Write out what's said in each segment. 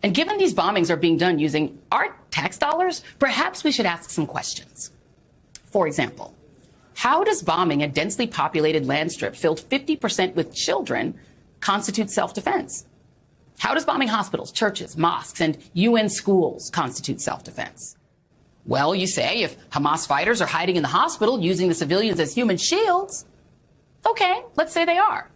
And given these bombings are being done using our tax dollars, perhaps we should ask some questions. For example, how does bombing a densely populated land strip filled 50% with children constitute self-defense? How does bombing hospitals, churches, mosques, and UN schools constitute self-defense? Well, you say if Hamas fighters are hiding in the hospital using the civilians as human shields, okay, let's say they are.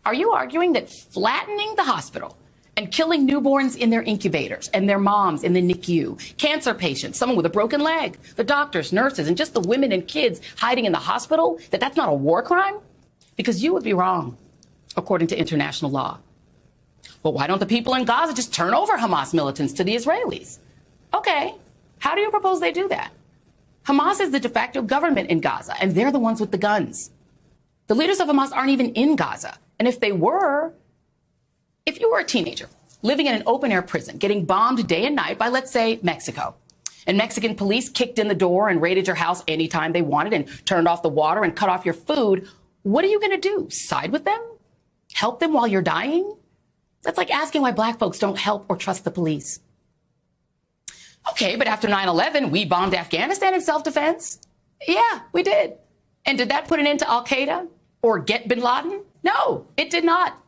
Are you arguing that flattening the hospital and killing newborns in their incubators and their moms in the NICU, cancer patients, someone with a broken leg, the doctors, nurses, and just the women and kids hiding in the hospital, that's not a war crime? Because you would be wrong, according to international law. Well, why don't the people in Gaza just turn over Hamas militants to the Israelis? Okay, how do you propose they do that? Hamas is the de facto government in Gaza, and they're the ones with the guns. The leaders of Hamas aren't even in Gaza. And if they were, if you were a teenager living in an open-air prison, getting bombed day and night by, let's say, Mexico, and Mexican police kicked in the door and raided your house anytime they wanted and turned off the water and cut off your food, what are you going to do? Side with them? Help them while you're dying? That's like asking why black folks don't help or trust the police. Okay, but after 9/11, we bombed Afghanistan in self-defense. Yeah, we did. And did that put an end to al-Qaeda or get bin Laden? No, it did not.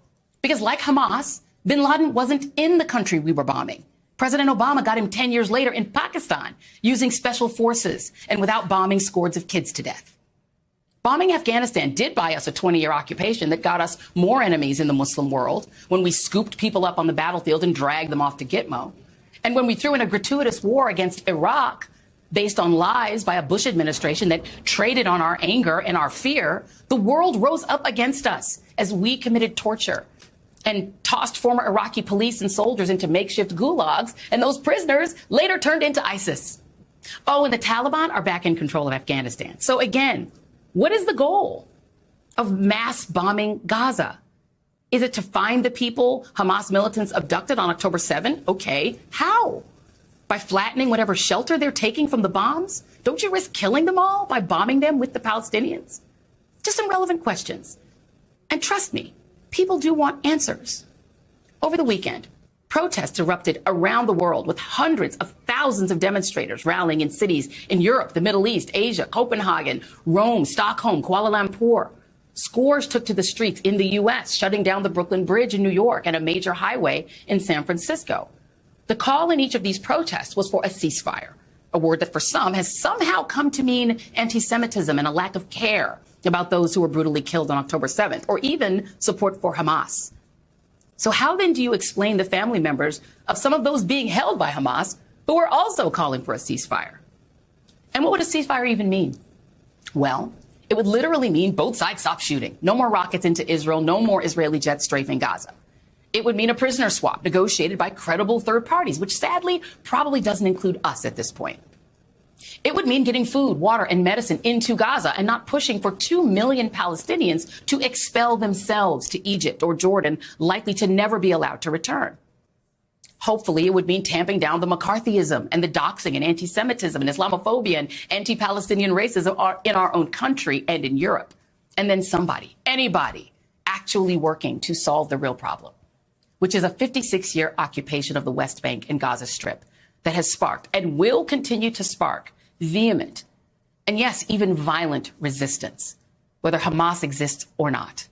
Because like Hamas, bin Laden wasn't in the country we were bombing. President Obama got him 10 years later in Pakistan using special forces and without bombing scores of kids to death. Bombing Afghanistan did buy us a 20-year occupation that got us more enemies in the Muslim world when we scooped people up on the battlefield and dragged them off to Gitmo. And when we threw in a gratuitous war against Iraq based on lies by a Bush administration that traded on our anger and our fear, the world rose up against us as we committed torture and tossed former Iraqi police and soldiers into makeshift gulags, and those prisoners later turned into ISIS. Oh, and the Taliban are back in control of Afghanistan. So again, what is the goal of mass bombing Gaza? Is it to find the people Hamas militants abducted on October 7? Okay, how? By flattening whatever shelter they're taking from the bombs? Don't you risk killing them all by bombing them with the Palestinians? Just some relevant questions. And trust me, people do want answers. Over the weekend, protests erupted around the world with hundreds of thousands of demonstrators rallying in cities in Europe, the Middle East, Asia, Copenhagen, Rome, Stockholm, Kuala Lumpur. Scores took to the streets in the U.S., shutting down the Brooklyn Bridge in New York and a major highway in San Francisco. The call in each of these protests was for a ceasefire, a word that for some has somehow come to mean anti-Semitism and a lack of care about those who were brutally killed on October 7th, or even support for Hamas. So how then do you explain the family members of some of those being held by Hamas who are also calling for a ceasefire? And what would a ceasefire even mean? Well, it would literally mean both sides stop shooting. No more rockets into Israel, no more Israeli jets strafing Gaza. It would mean a prisoner swap negotiated by credible third parties, which sadly probably doesn't include us at this point. It would mean getting food, water, and medicine into Gaza and not pushing for 2 million Palestinians to expel themselves to Egypt or Jordan, likely to never be allowed to return. Hopefully, it would mean tamping down the McCarthyism and the doxing and anti-Semitism and Islamophobia and anti-Palestinian racism in our own country and in Europe. And then somebody, anybody, actually working to solve the real problem, which is a 56-year occupation of the West Bank and Gaza Strip that has sparked and will continue to spark vehement and, yes, even violent resistance, whether Hamas exists or not.